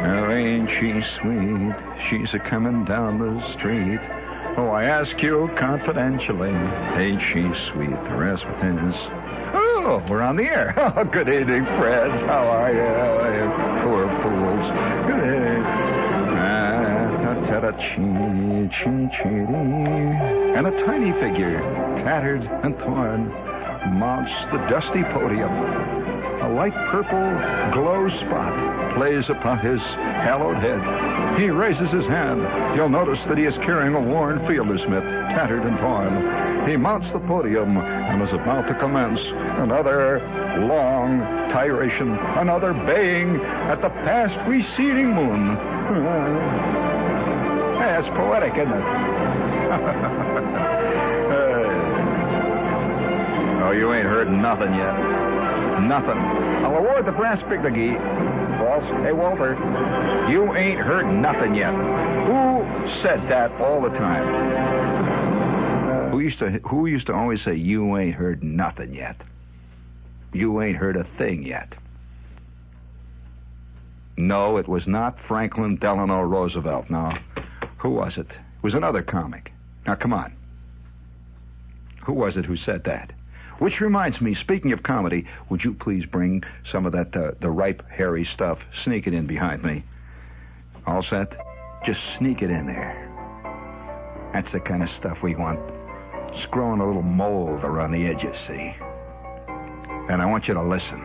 Oh, ain't she sweet? She's a-coming down the street. Oh, I ask you confidentially, ain't she sweet? The rest is... Oh, we're on the air. Oh, good evening, friends. How are you? Poor fools. Good evening. And a tiny figure, tattered and torn, mounts the dusty podium. A light purple glow spot plays upon his hallowed head. He raises his hand. You'll notice that he is carrying a worn fielder's mitt, tattered and torn. He mounts the podium and is about to commence another long tiration, another baying at the past receding moon. That's poetic, isn't it? Oh, you ain't heard nothing yet. Nothing. I'll award the brass piggy. Hey, Walter, you ain't heard nothing yet. Who said that all the time? Who used to always say, you ain't heard nothing yet? You ain't heard a thing yet. No, it was not Franklin Delano Roosevelt. No. Who was it? It was another comic. Now, come on. Who was it who said that? Which reminds me, speaking of comedy, would you please bring some of that, the ripe, hairy stuff, sneak it in behind me. All set? Just sneak it in there. That's the kind of stuff we want. It's growing a little mold around the edges, see? And I want you to listen.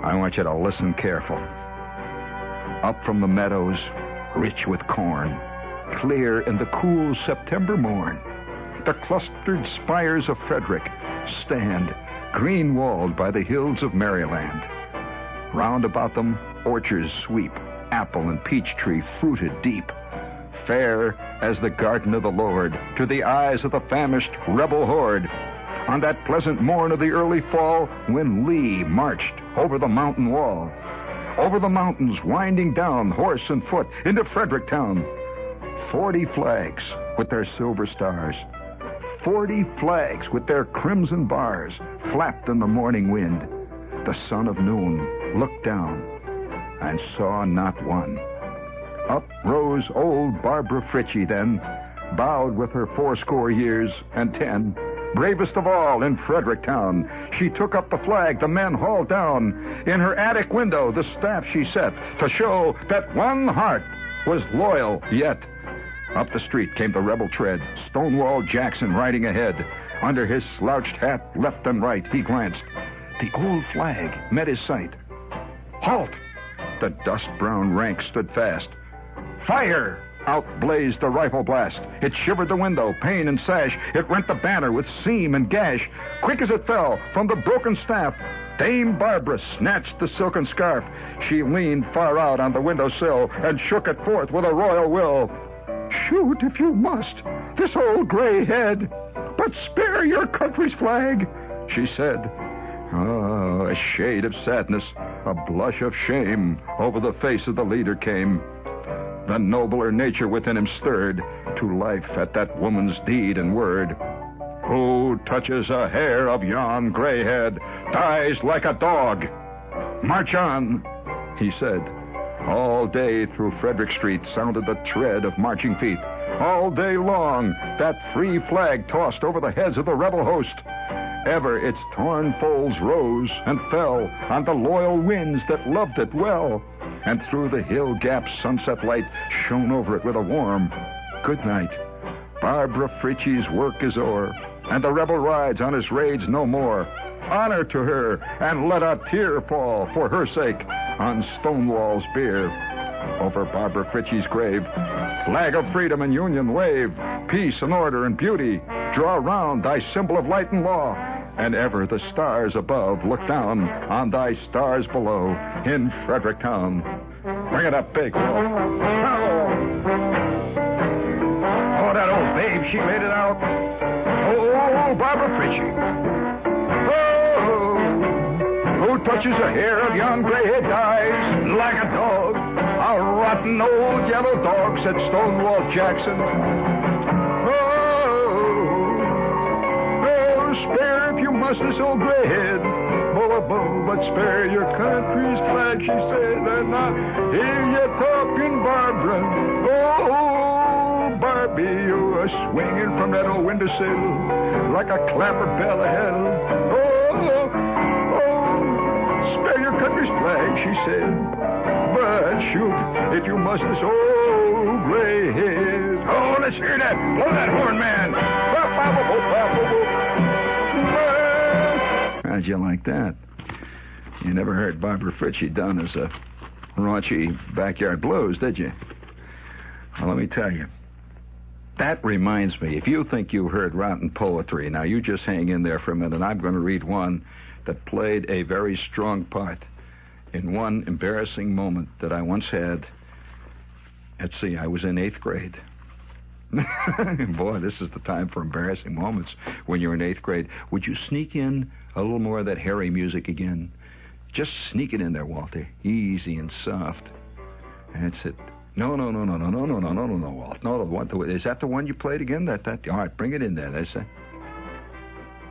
I want you to listen careful. Up from the meadows, rich with corn, clear in the cool September morn, the clustered spires of Frederick stand, green-walled by the hills of Maryland. Round about them, orchards sweep, apple and peach tree fruited deep, fair as the garden of the Lord to the eyes of the famished rebel horde. On that pleasant morn of the early fall, when Lee marched over the mountain wall, over the mountains winding down, horse and foot, into Fredericktown, 40 flags with their silver stars, 40 flags with their crimson bars flapped in the morning wind. The son of noon looked down and saw not one. Up rose old Barbara Frietchie then, bowed with her 80 years and 10. Bravest of all in Fredericktown, she took up the flag the men hauled down. In her attic window the staff she set to show that one heart was loyal yet. Up the street came the rebel tread, Stonewall Jackson riding ahead. Under his slouched hat, left and right, he glanced. The old flag met his sight. Halt! The dust-brown ranks stood fast. Fire! Out blazed the rifle blast. It shivered the window, pane and sash. It rent the banner with seam and gash. Quick as it fell from the broken staff, Dame Barbara snatched the silken scarf. She leaned far out on the windowsill and shook it forth with a royal will. Shoot if you must, this old gray head, but spare your country's flag, she said. Oh, a shade of sadness, a blush of shame over the face of the leader came. The nobler nature within him stirred to life at that woman's deed and word. Who touches a hair of yon gray head dies like a dog. March on, he said. All day through Frederick Street sounded the tread of marching feet. All day long that free flag tossed over the heads of the rebel host. Ever its torn folds rose and fell on the loyal winds that loved it well. And through the hill gap's sunset light shone over it with a warm good night. Barbara Frietchie's work is o'er, and the rebel rides on his raids no more. Honor to her, and let a tear fall for her sake on Stonewall's bier. Over Barbara Frietchie's grave, flag of freedom and union wave, peace and order and beauty, draw round thy symbol of light and law, and ever the stars above look down on thy stars below in Fredericktown. Bring it up big, Will. Oh, that old babe, she made it out. Oh, Barbara Frietchie. Who touches a hair of yon gray-head dies like a dog, a rotten old yellow dog, said Stonewall Jackson. Oh, spare if you must this old gray-head, but spare your country's flag. flag, she said, and I hear you talking, Barbara. Oh, Barbie, you are swinging from that old windowsill like a clapper bell of hell. Oh, spare your country's flag, she said, but shoot if you must this old gray head. Oh, let's hear that. Blow that horn, man. How'd you like that? You never heard Barbara Frietchie done as a raunchy backyard blues, did you? Well, let me tell you. That reminds me, if you think you heard rotten poetry, now you just hang in there for a minute. I'm going to read one that played a very strong part in one embarrassing moment that I once had. Let's see, I was in 8th grade. Boy, this is the time for embarrassing moments when you're in 8th grade. Would you sneak in a little more of that hairy music again? Just sneak it in there, Walter. Easy and soft. That's it. No, Walt. No, is that the one you played again? All right, bring it in there. That's it.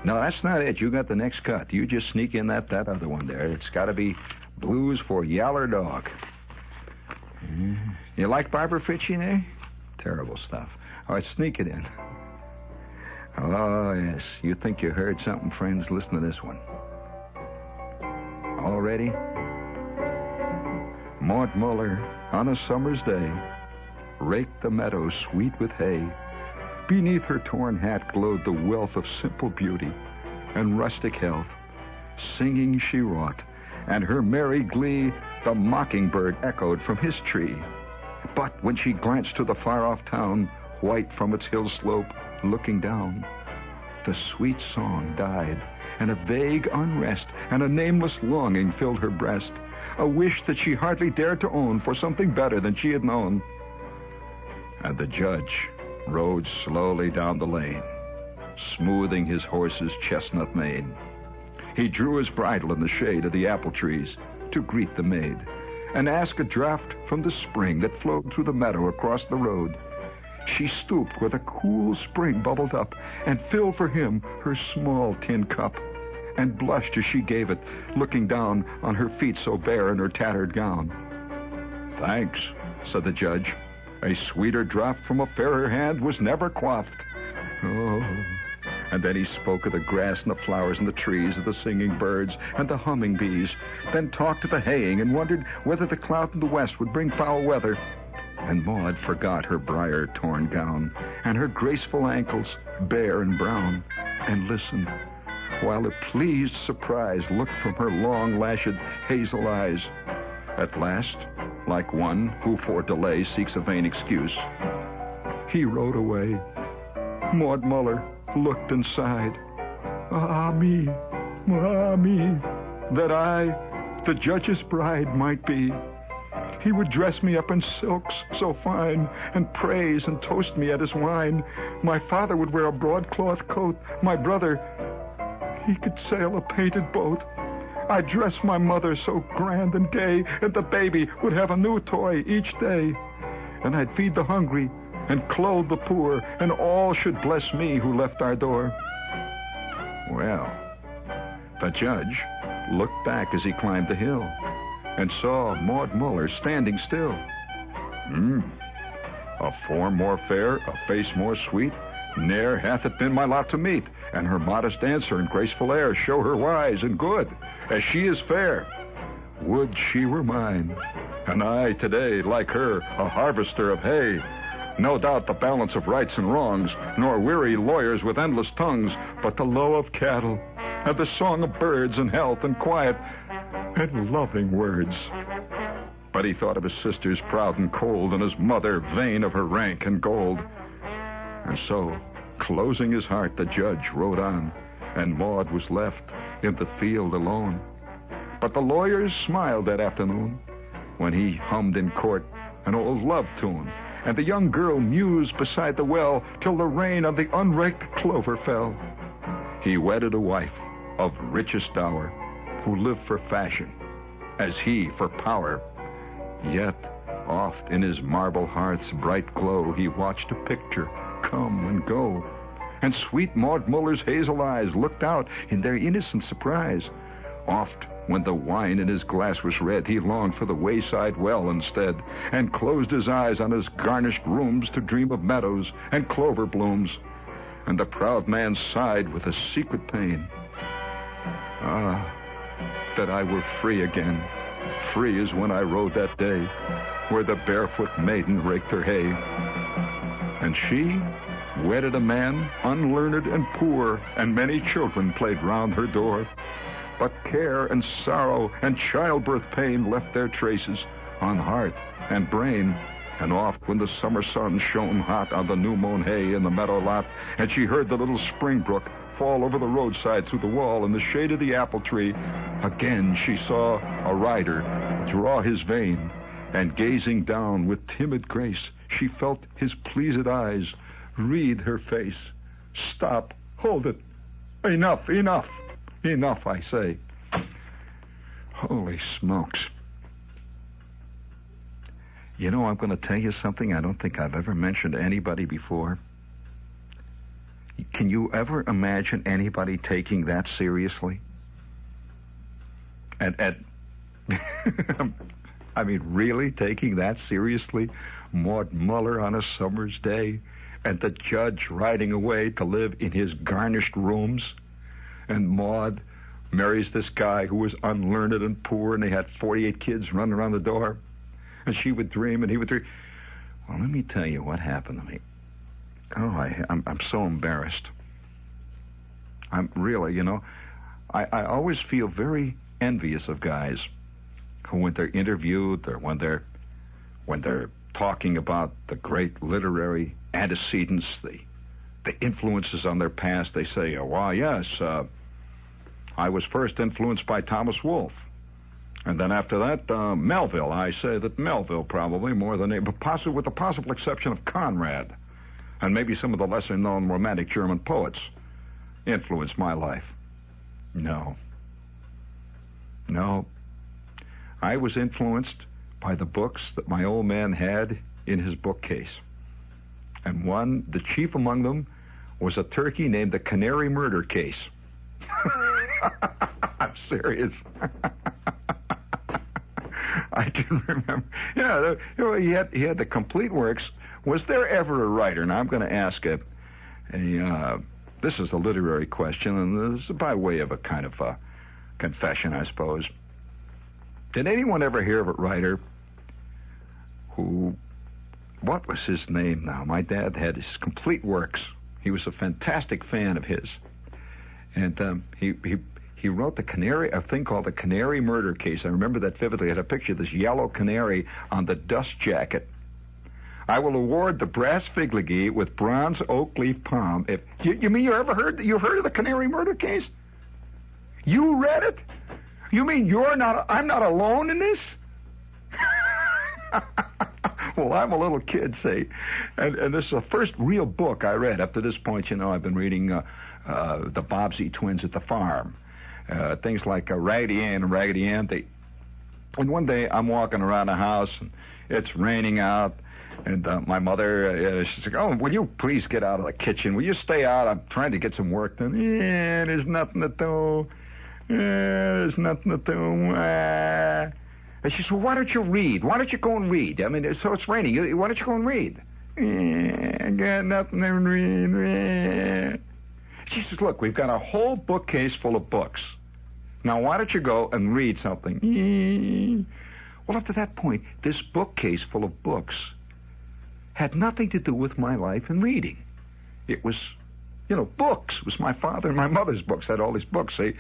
No, that's not it. You got the next cut. You just sneak in that other one there. It's got to be Blues for Yaller Dog. You like Barbara Frietchie there? Terrible stuff. All right, sneak it in. Oh, yes. You think you heard something, friends? Listen to this one. All ready? Maud Muller, on a summer's day, raked the meadow sweet with hay. Beneath her torn hat glowed the wealth of simple beauty and rustic health. Singing she wrought, and her merry glee the mockingbird echoed from his tree. But when she glanced to the far-off town, white from its hill slope, looking down, the sweet song died, and a vague unrest and a nameless longing filled her breast, a wish that she hardly dared to own for something better than she had known. And the judge rode slowly down the lane, smoothing his horse's chestnut mane. He drew his bridle in the shade of the apple trees to greet the maid, and ask a draught from the spring that flowed through the meadow across the road. She stooped where the cool spring bubbled up and filled for him her small tin cup, and blushed as she gave it, looking down on her feet so bare in her tattered gown. "Thanks," said the judge. "A sweeter draught from a fairer hand was never quaffed." Oh. And then he spoke of the grass and the flowers and the trees, of the singing birds and the humming bees, then talked of the haying and wondered whether the cloud in the west would bring foul weather. And Maud forgot her briar-torn gown and her graceful ankles, bare and brown, and listened, while a pleased surprise looked from her long-lashed hazel eyes. At last, like one who for delay seeks a vain excuse, he rode away. Maud Muller looked and sighed. Ah me, that I, the judge's bride, might be. He would dress me up in silks so fine, and praise and toast me at his wine. My father would wear a broadcloth coat. My brother, he could sail a painted boat. I'd dress my mother so grand and gay, and the baby would have a new toy each day. And I'd feed the hungry and clothe the poor, and all should bless me who left our door. Well, the judge looked back as he climbed the hill and saw Maud Muller standing still. A form more fair, a face more sweet, ne'er hath it been my lot to meet. And her modest answer and graceful air show her wise and good, as she is fair. Would she were mine, and I today, like her, a harvester of hay. No doubt the balance of rights and wrongs, nor weary lawyers with endless tongues, but the low of cattle, and the song of birds, and health and quiet, and loving words. But he thought of his sisters proud and cold, and his mother vain of her rank and gold. And so, closing his heart, the judge rode on, and Maud was left in the field alone. But the lawyers smiled that afternoon when he hummed in court an old love tune, and the young girl mused beside the well till the rain on the unraked clover fell. He wedded a wife of richest dower, who lived for fashion, as he for power. Yet oft in his marble heart's bright glow he watched a picture come and go, and sweet Maud Muller's hazel eyes looked out in their innocent surprise, Oft, when the wine in his glass was red, he longed for the wayside well instead, and closed his eyes on his garnished rooms to dream of meadows and clover blooms. And the proud man sighed with a secret pain. Ah, that I were free again, free as when I rode that day, where the barefoot maiden raked her hay. And she wedded a man unlearned and poor, and many children played round her door. But care and sorrow and childbirth pain left their traces on heart and brain. And oft when the summer sun shone hot on the new-mown hay in the meadow lot, and she heard the little spring brook fall over the roadside through the wall in the shade of the apple tree, again she saw a rider draw his vein, and gazing down with timid grace, she felt his pleased eyes read her face. Stop, hold it. Enough, enough, enough, I say. Holy smokes. You know, I'm going to tell you something I don't think I've ever mentioned to anybody before. Can you ever imagine anybody taking that seriously? I mean, really taking that seriously? Maud Muller on a summer's day, and the judge riding away to live in his garnished rooms, and Maud marries this guy who was unlearned and poor, and they had 48 kids running around the door, and she would dream and he would dream. Well, let me tell you what happened to me. Oh, I'm so embarrassed. I'm really, you know, I always feel very envious of guys who, when they're interviewed or when they're talking about the great literary antecedents, the influences on their past, they say, oh, well, yes, I was first influenced by Thomas Wolfe. And then after that, Melville. I say that Melville probably more than but possibly with the possible exception of Conrad and maybe some of the lesser-known romantic German poets influenced my life. No. I was influenced by the books that my old man had in his bookcase. And the chief among them, was a turkey named the Canary Murder Case. I'm serious. I can remember. Yeah, he had the complete works. Was there ever a writer? Now I'm going to ask this is a literary question, and this is by way of a kind of a confession, I suppose. Did anyone ever hear of a writer who, what was his name now? My dad had his complete works. He was a fantastic fan of his, and he wrote a thing called the Canary Murder Case. I remember that vividly. I had a picture of this yellow canary on the dust jacket. I will award the brass figligee with bronze oak leaf palm. If you mean you've heard of the Canary Murder Case? You read it? You mean I'm not alone in this? Well, I'm a little kid, see, and this is the first real book I read. Up to this point, you know, I've been reading the Bobbsey twins at the farm. Things like Raggedy Ann and Raggedy Andy. And one day I'm walking around the house, and it's raining out, and my mother, she's like, oh, will you please get out of the kitchen? Will you stay out? I'm trying to get some work done. Yeah, there's nothing to do. There's nothing to do. And she said, well, why don't you read? Why don't you go and read? I mean, so it's raining. Why don't you go and read? I got nothing to read. She says, look, we've got a whole bookcase full of books. Now, why don't you go and read something? Well, up to that point, this bookcase full of books had nothing to do with my life and reading. It was, you know, books. It was my father and my mother's books. I had all these books, see?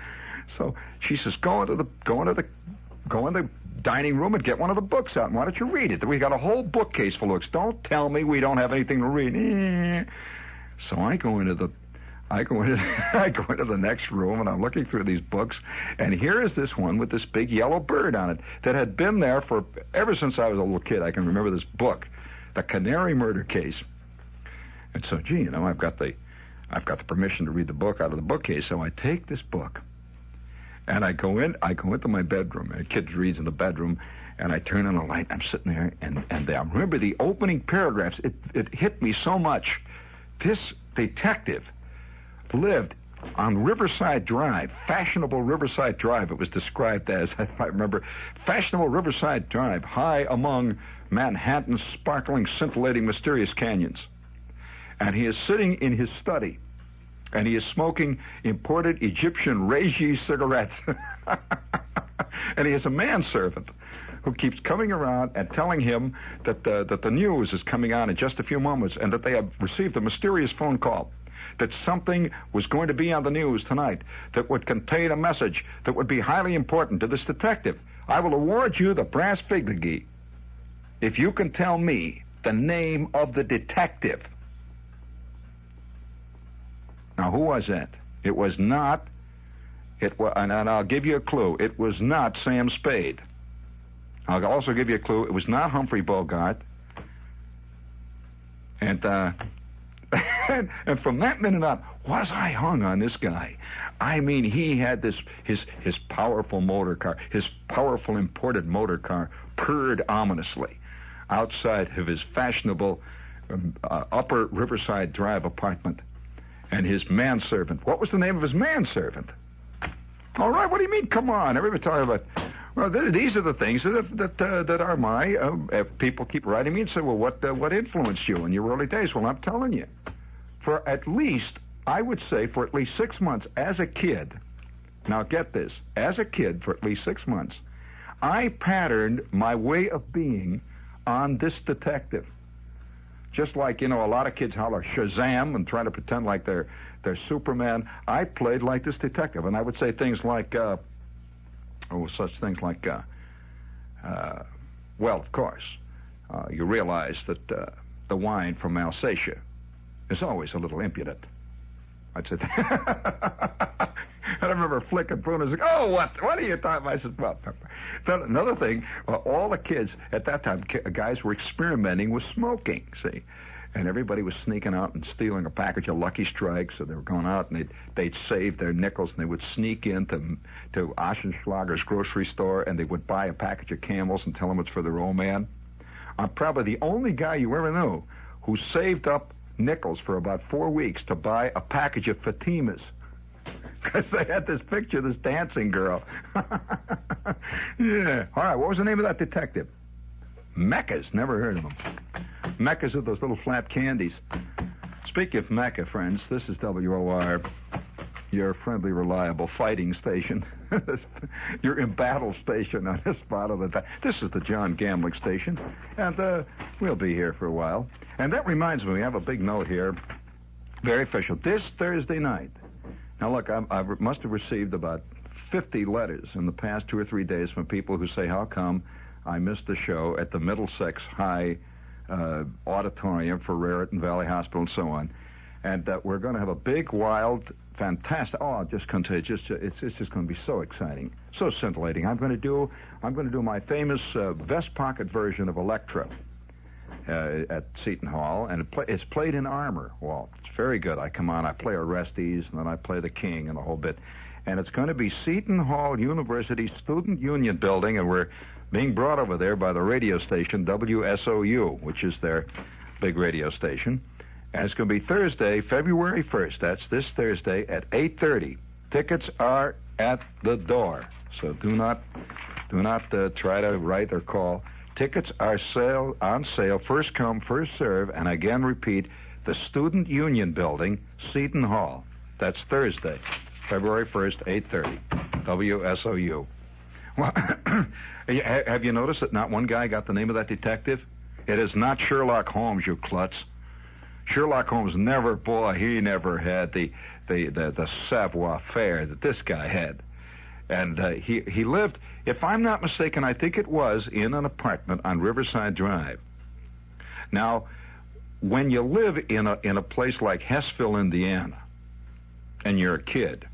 So she says, go in the dining room and get one of the books out. And why don't you read it? We got a whole bookcase full of books. Don't tell me we don't have anything to read. So I go into the next room, and I'm looking through these books, and here is this one with this big yellow bird on it that had been there ever since I was a little kid. I can remember this book, The Canary Murder Case. And so, gee, you know, I've got the permission to read the book out of the bookcase, so I take this book, and I go into my bedroom, and the kid reads in the bedroom, and I turn on the light. I'm sitting there, and I remember the opening paragraphs. It hit me so much. This detective lived on Riverside Drive, fashionable Riverside Drive, it was described as, if I remember, fashionable Riverside Drive, high among Manhattan's sparkling, scintillating, mysterious canyons. And he is sitting in his study, and he is smoking imported Egyptian Régie cigarettes. And he has a manservant who keeps coming around and telling him that the news is coming on in just a few moments, and that they have received a mysterious phone call, that something was going to be on the news tonight that would contain a message that would be highly important to this detective. I will award you the brass figurine if you can tell me the name of the detective. Now, who was that? It was not, and I'll give you a clue, it was not Sam Spade. I'll also give you a clue, it was not Humphrey Bogart. And and from that minute on, was I hung on this guy. I mean, he had this, his powerful motor car, his powerful imported motor car purred ominously outside of his fashionable Upper Riverside Drive apartment. And his manservant. What was the name of his manservant? All right, what do you mean? Come on, everybody talking about. Well, these are the things that are my. If people keep writing me and say, well, what influenced you in your early days? Well, I'm telling you, for at least, I would say, for at least 6 months as a kid. Now get this, as a kid, for at least 6 months, I patterned my way of being on this detective. Just like, a lot of kids holler Shazam and try to pretend like they're Superman. I played like this detective, and I would say things like, such things like, well, of course, you realize that the wine from Alsatia is always a little impudent. I'd say that. I remember flicking through and I was like, oh, what are you talking about? I said, well, another thing, all the kids at that time, guys were experimenting with smoking, see? And everybody was sneaking out and stealing a package of Lucky Strikes, so they were going out and they'd save their nickels and they would sneak into Oschenschlager's grocery store and they would buy a package of Camels and tell them it's for their old man. I'm probably the only guy you ever knew who saved up nickels for about 4 weeks to buy a package of Fatimas. Because they had this picture of this dancing girl. Yeah. All right, what was the name of that detective? Meccas. Never heard of them. Meccas are those little flat candies. Speaking of Mecca, friends, this is WOR, your friendly, reliable fighting station. Your embattled station on this spot of the time. This is the John Gambling station, and we'll be here for a while. And that reminds me, we have a big note here, very official. This Thursday night. Now, look, I must have received about 50 letters in the past 2 or 3 days from people who say, how come I missed the show at the Middlesex High Auditorium for Raritan Valley Hospital and so on. And we're going to have a big, wild, fantastic, I just can't tell you, it's just going to be so exciting, so scintillating. I'm going to do my famous vest pocket version of Electra at Seton Hall, and it's played in armor, Walt. It's very good. I come on, I play Orestes, and then I play the King and the whole bit. And it's going to be Seton Hall University Student Union Building, and we're being brought over there by the radio station WSOU, which is their big radio station. And it's going to be Thursday, February 1st. That's this Thursday at 8:30. Tickets are at the door, so do not try to write or call. Tickets are on sale, first come, first serve, and again repeat, the Student Union Building, Seton Hall. That's Thursday, February 1st, 8:30, WSOU. Well, have you noticed that not one guy got the name of that detective? It is not Sherlock Holmes, you klutz. Sherlock Holmes he never had the savoir-faire that this guy had. And he lived, if I'm not mistaken, I think it was in an apartment on Riverside Drive. Now, when you live in a place like Hessville, Indiana, and you're a kid,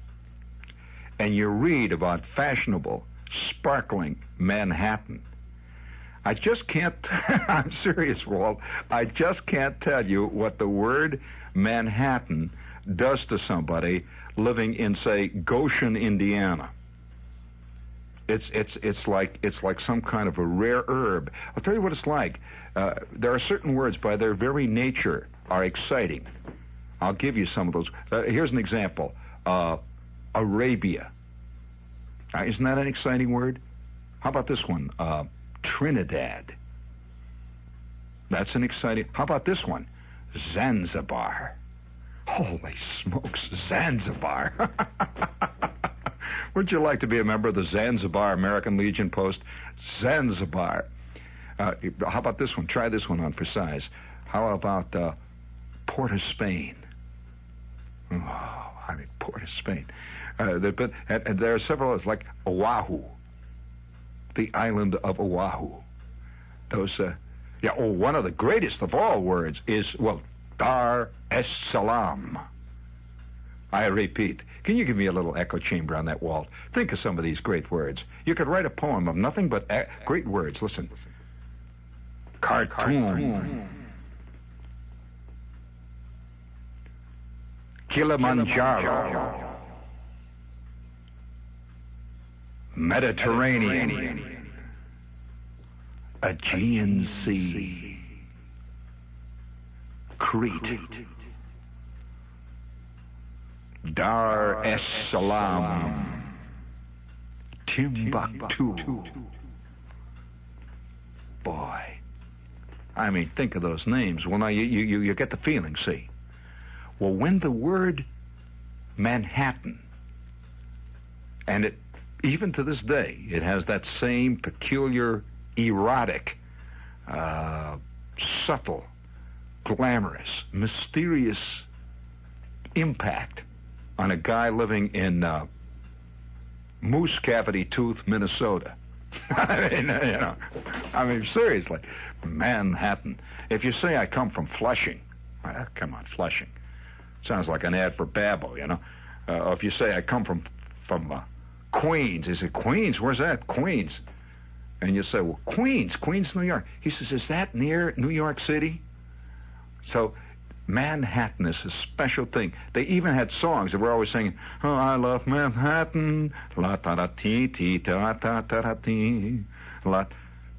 and you read about fashionable, sparkling Manhattan, I just can't, I'm serious, Walt, I just can't tell you what the word Manhattan does to somebody living in, say, Goshen, Indiana. It's like some kind of a rare herb. I'll tell you what it's like. There are certain words by their very nature are exciting. I'll give you some of those. Here's an example. Arabia. Isn't that an exciting word? How about this one? Trinidad. That's an exciting... How about this one? Zanzibar. Holy smokes, Zanzibar. Would you like to be a member of the Zanzibar American Legion Post? Zanzibar. How about this one? Try this one on for size. How about Port of Spain? Port of Spain. And there are several others, like Oahu, the island of Oahu. Those, one of the greatest of all words is, Dar es Salaam. I repeat, can you give me a little echo chamber on that wall? Think of some of these great words. You could write a poem of nothing but great words. Listen. Khartoum. Kilimanjaro. Mediterranean. Aegean Sea. Crete. Dar es Salaam. Timbuktu. Boy. Think of those names. Well, now you get the feeling, see. Well, when the word Manhattan, and it, even to this day, it has that same peculiar, erotic, subtle, glamorous, mysterious impact on a guy living in Moose Cavity Tooth, Minnesota. Seriously, Manhattan. If you say I come from Flushing, come on, Flushing. Sounds like an ad for Babbo, Or if you say I come from Queens, he said, Queens? Where's that? Queens. And you say, well, Queens, New York. He says, is that near New York City? So Manhattan is a special thing. They even had songs that were always singing, oh, I love Manhattan, la-ta-da-tee-tee-ta-ta-ta-ta-tee.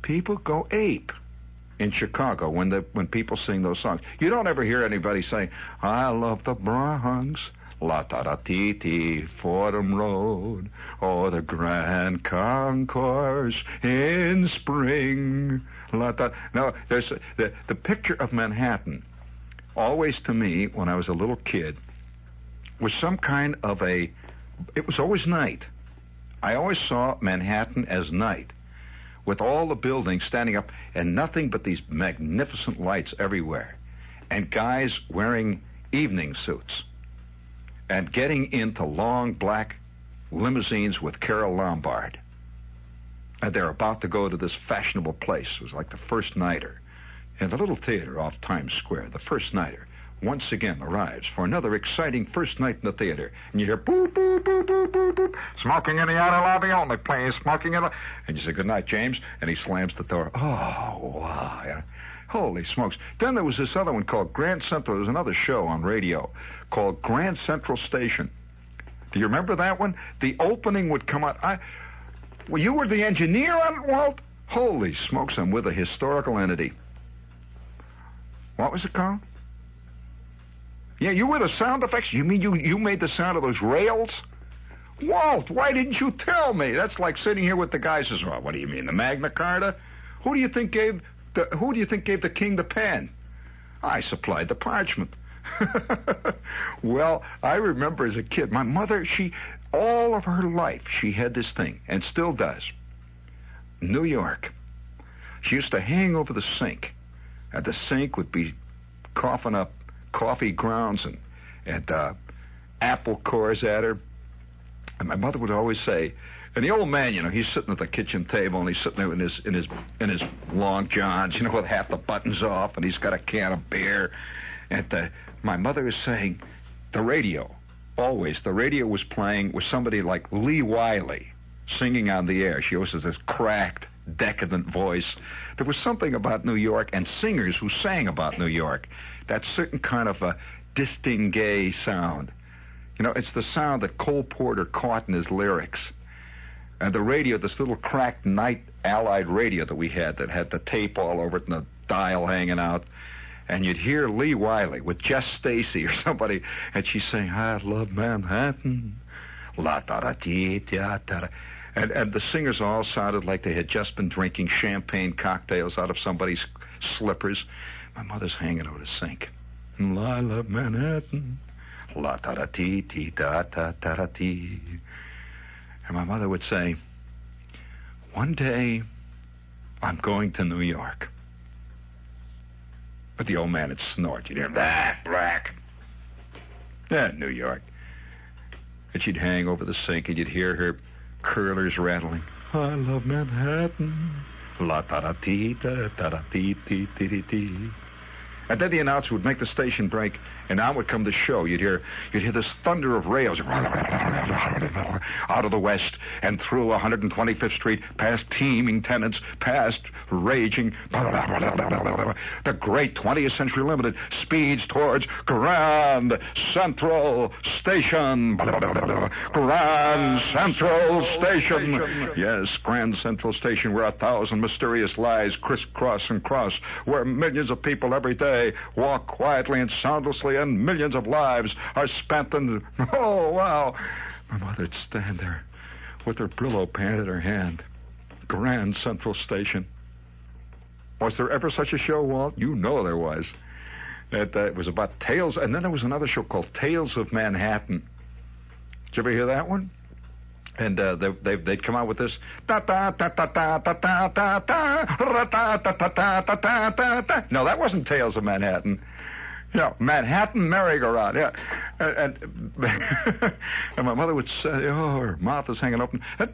People go ape in Chicago when people sing those songs. You don't ever hear anybody say, I love the Bronx, la-ta-da-tee-tee, Fordham Road, or the Grand Concourse in spring. No, there's the picture of Manhattan, always to me, when I was a little kid, was some kind of it was always night. I always saw Manhattan as night, with all the buildings standing up and nothing but these magnificent lights everywhere, and guys wearing evening suits and getting into long black limousines with Carole Lombard. And they're about to go to this fashionable place. It was like the first nighter. And the little theater off Times Square, the first nighter, once again arrives for another exciting first night in the theater. And you hear, boop, boop, boop, boop, boop, boop, smoking in the outer lobby only, please, smoking in the... And you say, good night, James. And he slams the door. Oh, wow. Yeah. Holy smokes. Then there was this other one called Grand Central. There was another show on radio called Grand Central Station. Do you remember that one? The opening would come out. Well, you were the engineer on it, Walt? Holy smokes, I'm with a historical entity. What was it called? Yeah, you were the sound effects. You mean you made the sound of those rails? Walt, why didn't you tell me? That's like sitting here with the guy who says, well, what do you mean, the Magna Carta? Who do you think gave the king the pen? I supplied the parchment. Well, I remember as a kid, my mother, all of her life, she had this thing, and still does. New York. She used to hang over the sink, and the sink would be coughing up coffee grounds and apple cores at her. And my mother would always say, and the old man, he's sitting at the kitchen table, and he's sitting there in his long johns, with half the buttons off, and he's got a can of beer. And my mother is saying, the radio was playing with somebody like Lee Wiley singing on the air. She always has this cracked, decadent voice. There was something about New York and singers who sang about New York, that certain kind of a distingué sound. It's the sound that Cole Porter caught in his lyrics. And the radio, this little cracked night Allied radio that we had that had the tape all over it and the dial hanging out. and you'd hear Lee Wiley with Jess Stacy or somebody, and she'd sing, I love Manhattan, la-da-da-dee-da-da-da. And the singers all sounded like they had just been drinking champagne cocktails out of somebody's slippers. My mother's hanging over the sink. I love Manhattan, la-da-da-dee-dee-da-da-da-da-dee. And my mother would say, one day I'm going to New York. But the old man would snort. You'd hear, black. Yeah, New York. And she'd hang over the sink, and you'd hear her curlers rattling. I love Manhattan. La-da-da-dee-da-da-da-dee-dee-dee-dee. And then the announcer would make the station break, and out would come the show. You'd hear this thunder of rails out of the west and through 125th Street, past teeming tenants, past raging. The great 20th Century Limited speeds towards Grand Central Station. Grand Central Station. Yes, Grand Central Station, where 1,000 mysterious lies crisscross and cross, where millions of people every day walk quietly and soundlessly, and millions of lives are spent. And oh, wow. My mother'd stand there with her Brillo pan in her hand. Grand Central Station. Was there ever such a show, Walt? You know there was. It was about Tales, and then there was another show called Tales of Manhattan. Did you ever hear that one? And they'd come out with this. No, that wasn't Tales of Manhattan. Yeah, Manhattan Merry-Go-Round. Yeah, and my mother would say, oh, her mouth is hanging open. Oh,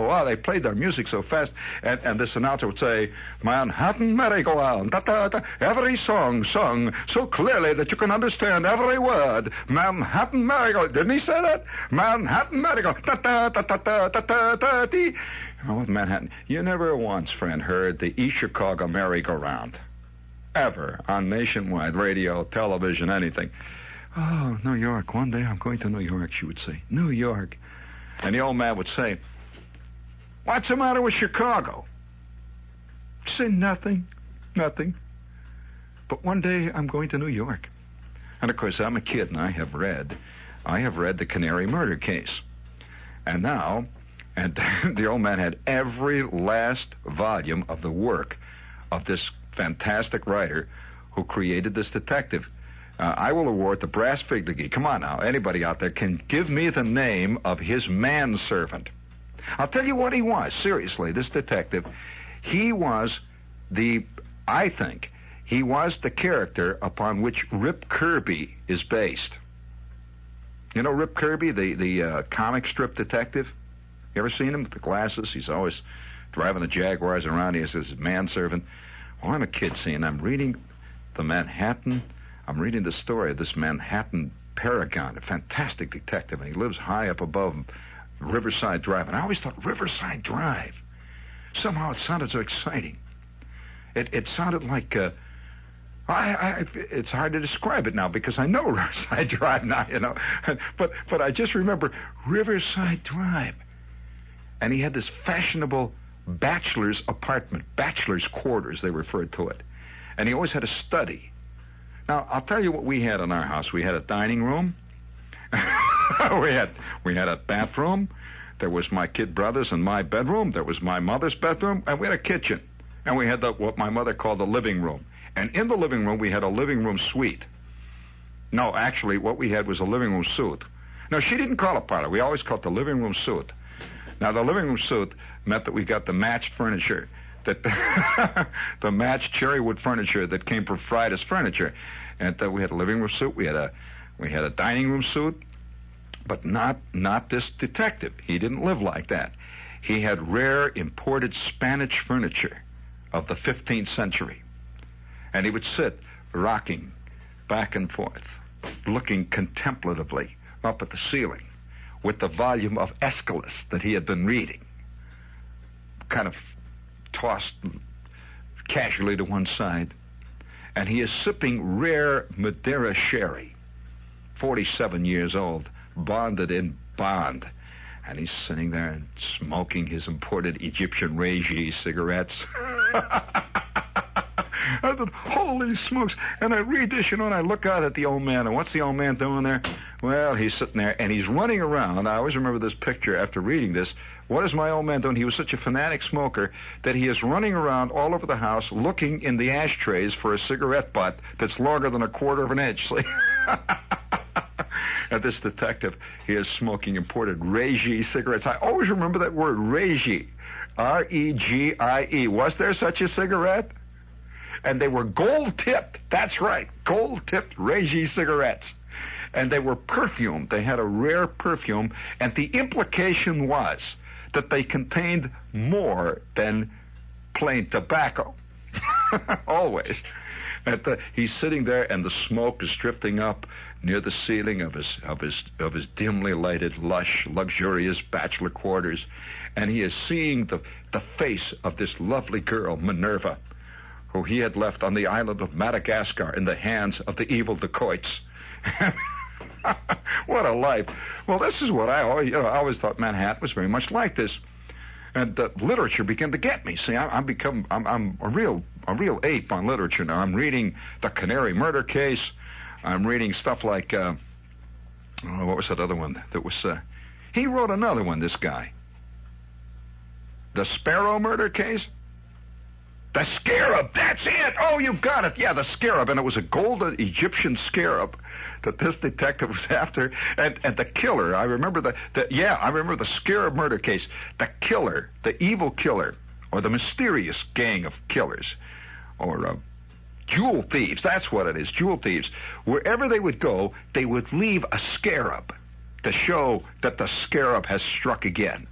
wow, they played their music so fast. And this announcer would say, Manhattan Merry-Go-Round. Every song sung so clearly that you can understand every word. Manhattan Merry-Go-Round. Didn't he say that? Manhattan Merry-Go-Round. Oh, Manhattan. You never once, friend, heard the East Chicago merry-go-round. Ever. On nationwide radio, television, anything. Oh, New York. One day I'm going to New York, she would say. New York. And the old man would say, what's the matter with Chicago? She'd say, nothing. But one day I'm going to New York. And, of course, I'm a kid, and I have read the Canary Murder Case. And now... And the old man had every last volume of the work of this fantastic writer who created this detective. I will award the brass fig to Come on now, anybody out there can give me the name of his manservant. I'll tell you what he was, seriously, this detective. He was I think he was the character upon which Rip Kirby is based. You know Rip Kirby, the comic strip detective? You ever seen him with the glasses? He's always driving the Jaguars around. He has his manservant. Well, I'm a kid, seeing. I'm reading I'm reading the story of this Manhattan paragon, a fantastic detective, and he lives high up above Riverside Drive. And I always thought Riverside Drive, somehow it sounded so exciting. It sounded like... it's hard to describe it now because I know Riverside Drive now, you know. But I just remember Riverside Drive. And he had this fashionable bachelor's apartment, bachelor's quarters, they referred to it. And he always had a study. Now, I'll tell you what we had in our house. We had a dining room. we had a bathroom. There was my kid brother's and my bedroom. There was my mother's bedroom. And we had a kitchen. And we had what my mother called the living room. And in the living room, we had a living room suite. No, actually, what we had was a living room suite. No, she didn't call it parlor. We always called it the living room suite. Now, the living room suite meant that we got the matched furniture, that the matched cherrywood furniture that came from Frida's Furniture, and we had a living room suite. We had a dining room suite, but not this detective. He didn't live like that. He had rare imported Spanish furniture of the 15th century, and he would sit rocking back and forth, looking contemplatively up at the ceiling, with the volume of Aeschylus that he had been reading, kind of tossed casually to one side. And he is sipping rare Madeira sherry, 47 years old, bonded in bond. And he's sitting there and smoking his imported Egyptian Frietchie cigarettes. I thought, holy smokes. And I read this, and I look out at the old man. And what's the old man doing there? Well, he's sitting there, and he's running around. I always remember this picture after reading this. What is my old man doing? He was such a fanatic smoker that he is running around all over the house looking in the ashtrays for a cigarette butt that's longer than a quarter of an inch. And this detective, he is smoking imported Frietchie cigarettes. I always remember that word, Frietchie. R-E-G-I-E. Was there such a cigarette? And they were gold-tipped. That's right, gold-tipped Frietchie cigarettes. And they were perfumed. They had a rare perfume. And the implication was that they contained more than plain tobacco. Always. He's sitting there, and the smoke is drifting up near the ceiling of his dimly lighted, lush, luxurious bachelor quarters, and he is seeing the face of this lovely girl, Minerva, who he had left on the island of Madagascar in the hands of the evil dacoits. What a life! Well, this is what I always thought Manhattan was very much like this. And literature began to get me. See, I'm a real ape on literature now. I'm reading the Canary Murder Case. I'm reading stuff like what was that other one? That was he wrote another one. This guy, the Sparrow Murder Case. The Scarab. That's it. Oh, you got it. Yeah, the Scarab, and it was a golden Egyptian scarab that this detective was after, and the killer. I remember I remember the Scarab Murder Case. The killer, the evil killer, or the mysterious gang of killers, or jewel thieves. That's what it is, jewel thieves. Wherever they would go, they would leave a scarab to show that the scarab has struck again.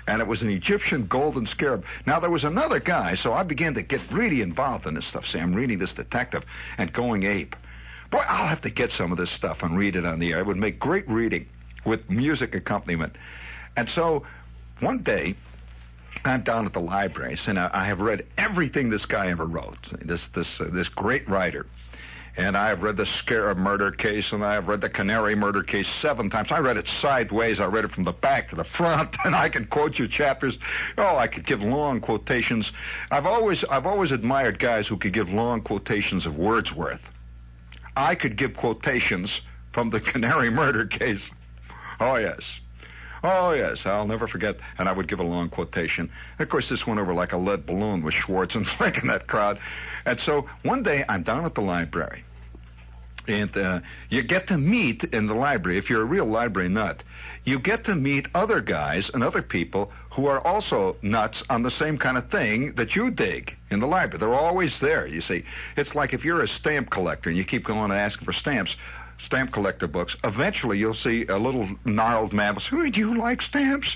And it was an Egyptian golden scarab. Now, there was another guy, so I began to get really involved in this stuff. See, I'm reading this detective and going ape. Boy, I'll have to get some of this stuff and read it on the air. It would make great reading with music accompaniment. And so, one day, I'm down at the library, and I have read everything this guy ever wrote. This great writer. And I have read the Scarab Murder Case, and I have read the Canary Murder Case 7 times. I read it sideways. I read it from the back to the front, and I can quote you chapters. Oh, I could give long quotations. I've always admired guys who could give long quotations of Wordsworth. I could give quotations from the Canary Murder Case. Oh, yes. Oh, yes, I'll never forget. And I would give a long quotation. Of course, this went over like a lead balloon with Schwartz and Flick in that crowd. And so one day I'm down at the library. And you get to meet in the library, if you're a real library nut, you get to meet other guys and other people who are also nuts on the same kind of thing that you dig in the library. They're always there, you see. It's like if you're a stamp collector and you keep going and asking for stamp collector books, eventually you'll see a little gnarled man say, do you like stamps?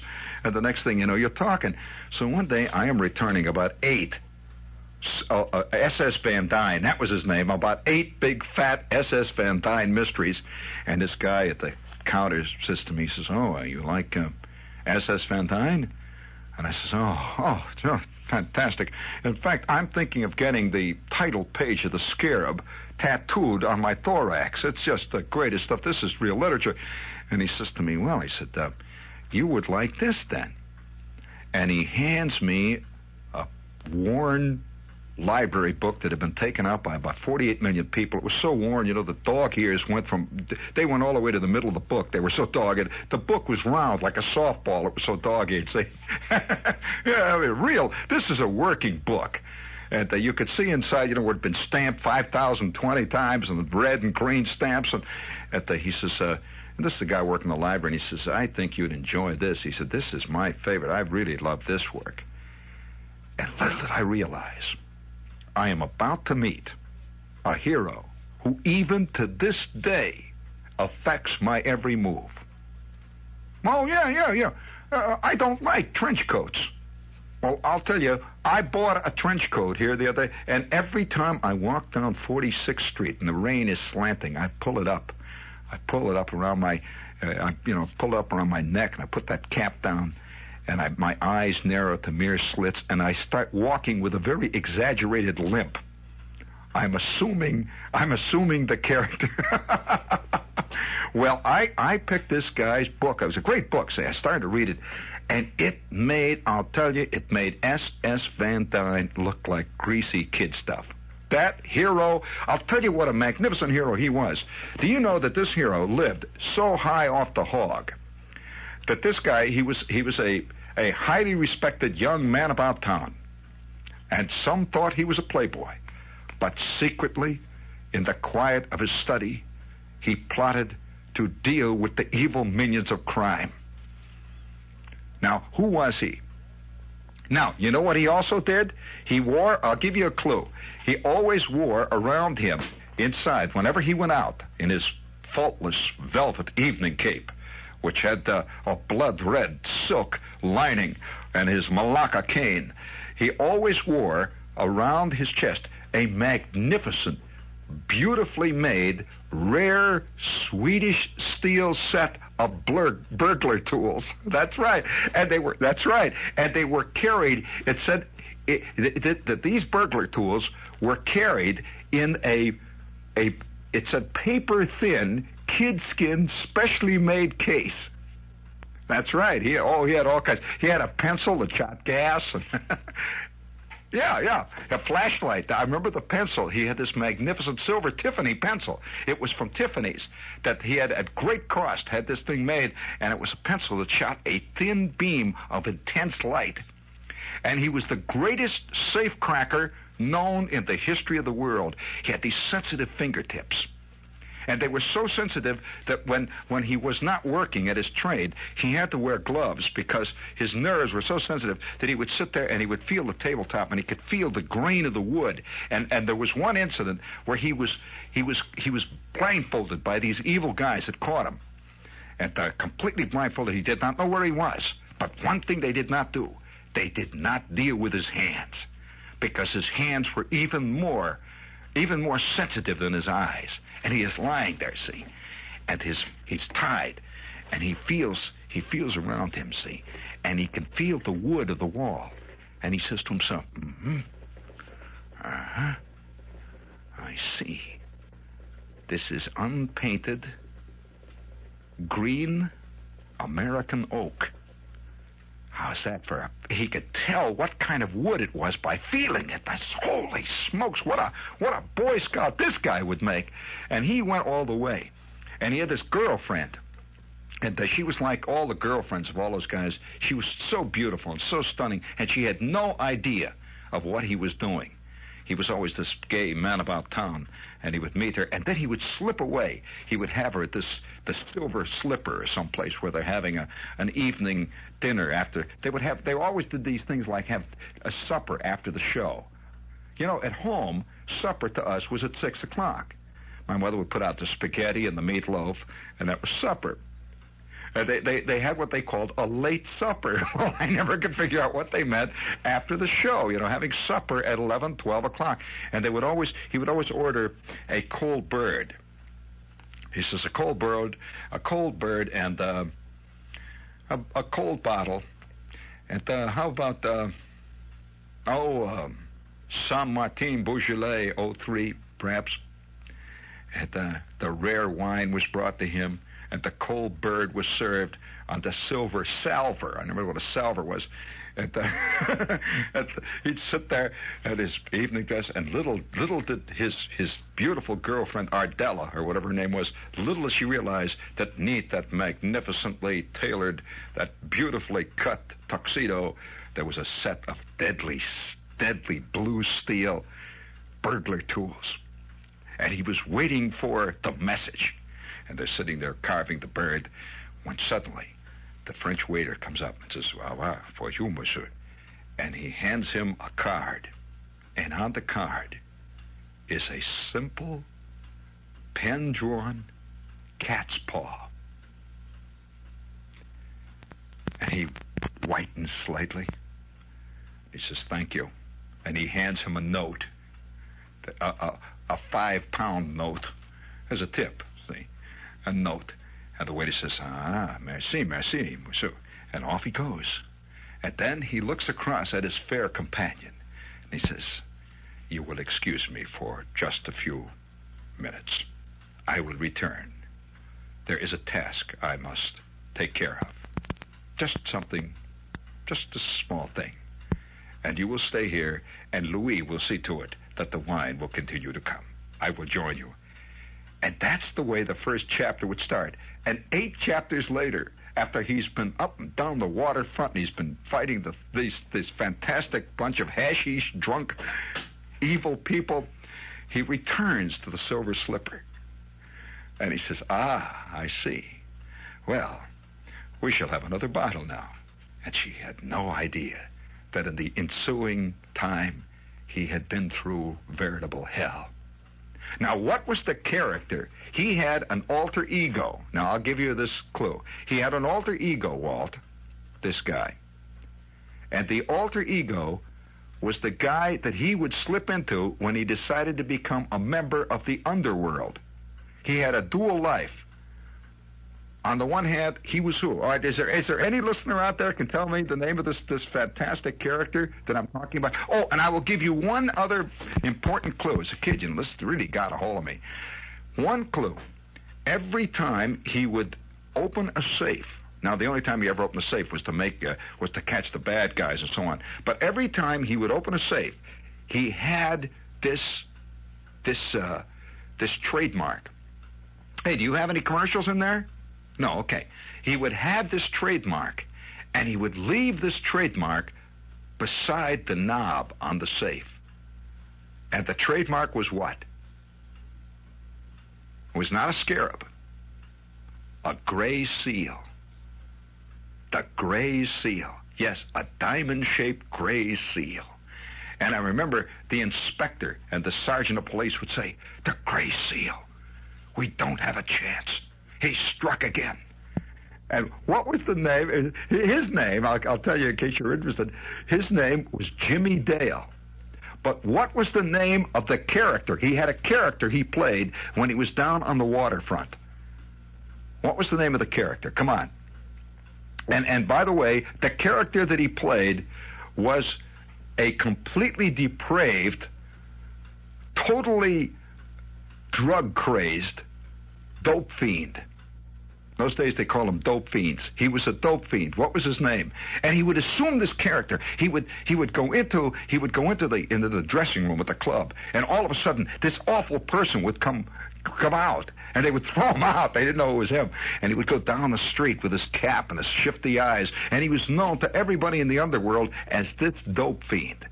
And the next thing you know, you're talking. So one day I am returning about 8 SS Van Dyne, that was his name, about 8 big fat SS Van Dyne mysteries. And this guy at the counter says to me, he says, oh, you like SS Van Dyne? And I says, oh, fantastic. In fact, I'm thinking of getting the title page of the Scarab tattooed on my thorax. It's just the greatest stuff. This is real literature. And he says to me, well, he said, you would like this then. And he hands me a worn library book that had been taken out by about 48 million people. It was so worn, the dog ears went all the way to the middle of the book. They were so dogged. The book was round like a softball. It was so dog-eared. See? Yeah, I mean, real. This is a working book. And you could see inside, where it had been stamped 5,020 times, and red and green stamps. And he says, and this is the guy working in the library, and he says, I think you'd enjoy this. He said, this is my favorite. I really love this work. And little did I realize, I am about to meet a hero who even to this day affects my every move. Oh, yeah. I don't like trench coats. Well, I'll tell you, I bought a trench coat here the other day, and every time I walk down 46th Street and the rain is slanting, I pull it up. I pull it up around my, pull it up around my neck, and I put that cap down, and my eyes narrow to mere slits, and I start walking with a very exaggerated limp. I'm assuming the character. Well, I picked this guy's book. It was a great book. Say, I started to read it, and I'll tell you, it made S.S. Van Dyne look like greasy kid stuff. That hero, I'll tell you what a magnificent hero he was. Do you know that this hero lived so high off the hog that this guy, he was a highly respected young man about town, and some thought he was a playboy, but secretly, in the quiet of his study, he plotted to deal with the evil minions of crime. Now, who was he? Now, you know what he also did? He wore, I'll give you a clue, he always wore around him, inside, whenever he went out, in his faultless velvet evening cape, which had a blood-red silk lining, and his Malacca cane, he always wore around his chest a magnificent, beautifully made, rare Swedish steel set of burglar tools. That's right. And they were carried, it said that these burglar tools were carried in it said paper-thin, kid-skin, specially made case. That's right. He had all kinds. He had a pencil that shot gas. And yeah. A flashlight. I remember the pencil. He had this magnificent silver Tiffany pencil. It was from Tiffany's that he had at great cost had this thing made, and it was a pencil that shot a thin beam of intense light. And he was the greatest safecracker known in the history of the world. He had these sensitive fingertips. And they were so sensitive that when he was not working at his trade, he had to wear gloves because his nerves were so sensitive that he would sit there and he would feel the tabletop and he could feel the grain of the wood. And there was one incident where he was blindfolded by these evil guys that caught him. And completely blindfolded. He did not know where he was. But one thing they did not do, they did not deal with his hands, because his hands were even more sensitive than his eyes. And he is lying there, see, and he's tied, and he feels around him, see, and he can feel the wood of the wall, and he says to himself, I see. This is unpainted green American oak. How's that for he could tell what kind of wood it was by feeling it. That's, holy smokes, what a Boy Scout this guy would make. And he went all the way. And he had this girlfriend. And she was like all the girlfriends of all those guys. She was so beautiful and so stunning. And she had no idea of what he was doing. He was always this gay man about town, and he would meet her, and then he would slip away. He would have her at the Silver Slipper or someplace where they're having an evening dinner after. They always did these things like have a supper after the show. You know, at home, supper to us was at 6 o'clock. My mother would put out the spaghetti and the meatloaf, and that was supper. They had what they called a late supper. Well, I never could figure out what they meant after the show, having supper at 11, 12 o'clock. And he would always order a cold bird. He says a cold bird, and a cold bottle. And how about, Saint Martin Beaujolais 03, perhaps. And the rare wine was brought to him. And the cold bird was served on the silver salver. I remember what a salver was. He'd sit there at his evening dress, and little did his beautiful girlfriend, Ardella, or whatever her name was, little as she realized that neath that magnificently tailored, that beautifully cut tuxedo, there was a set of deadly blue steel burglar tools. And he was waiting for the message. And they're sitting there carving the bird, when suddenly the French waiter comes up and says, "Ah, for you, monsieur." And he hands him a card. And on the card is a simple, pen-drawn cat's paw. And he whitens slightly. He says, "Thank you." And he hands him a note, a 5-pound note, as a tip, see? A note. And the waiter says, merci, monsieur. And off he goes. And then he looks across at his fair companion, and he says, "You will excuse me for just a few minutes. I will return there is a task I must take care of. Just something, just a small thing. And you will stay here, and Louis will see to it that the wine will continue to come. I will join you. And that's the way the first chapter would start. And 8 chapters later, after he's been up and down the waterfront, and he's been fighting this fantastic bunch of hashish, drunk, evil people, he returns to the Silver Slipper. And he says, I see. Well, we shall have another bottle now. And she had no idea that in the ensuing time, he had been through veritable hell. Now, what was the character? He had an alter ego. Now, I'll give you this clue. He had an alter ego, Walt, this guy. And the alter ego was the guy that he would slip into when he decided to become a member of the underworld. He had a dual life. On the one hand, he was who? All right, is there any listener out there can tell me the name of this fantastic character that I'm talking about? Oh, and I will give you one other important clue. As a kid, this really got a hold of me. One clue. Every time he would open a safe. Now, the only time he ever opened a safe was to catch the bad guys and so on. But every time he would open a safe, he had this trademark. Hey, do you have any commercials in there? No, okay. He would have this trademark, and he would leave this trademark beside the knob on the safe. And the trademark was what? It was not a scarab. A gray seal. The gray seal. Yes, a diamond-shaped gray seal. And I remember the inspector and the sergeant of police would say, the gray seal. We don't have a chance. He struck again. And what was the name? His name, I'll tell you in case you're interested, his name was Jimmie Dale. But what was the name of the character? He had a character he played when he was down on the waterfront. What was the name of the character? Come on. And by the way, the character that he played was a completely depraved, totally drug-crazed dope fiend. Those days they call them dope fiends. He was a dope fiend. What was his name? And he would assume this character. He would go into the dressing room at the club, and all of a sudden this awful person would come out, and they would throw him out. They didn't know it was him. And he would go down the street with his cap and his shifty eyes, and he was known to everybody in the underworld as this dope fiend.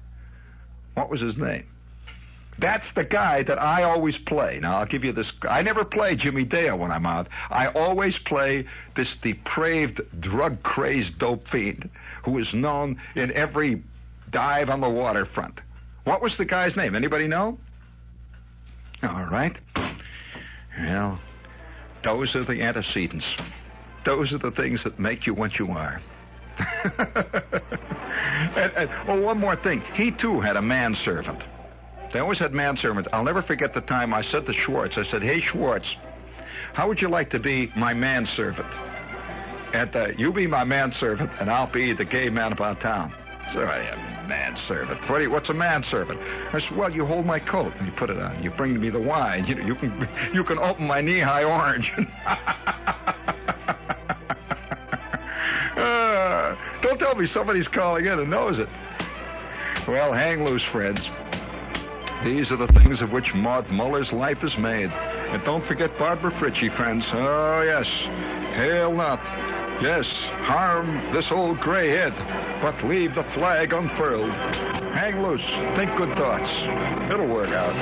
What was his name? That's the guy that I always play. Now, I'll give you this. I never play Jimmie Dale when I'm out. I always play this depraved, drug-crazed dope fiend who is known in every dive on the waterfront. What was the guy's name? Anybody know? All right. Well, those are the antecedents. Those are the things that make you what you are. and one more thing. He, too, had a manservant. They always had manservants. I'll never forget the time I said to Schwartz, I said, hey, Schwartz, how would you like to be my manservant? And you be my manservant, and I'll be the gay man about town. So I am manservant. What's a manservant? I said, well, you hold my coat, and you put it on. You bring me the wine. You can open my knee-high orange. Don't tell me somebody's calling in and knows it. Well, hang loose, friends. These are the things of which Maud Muller's life is made. And don't forget Barbara Frietchie, friends. Oh, yes. Hail not. Yes, harm this old gray head, but leave the flag unfurled. Hang loose. Think good thoughts. It'll work out.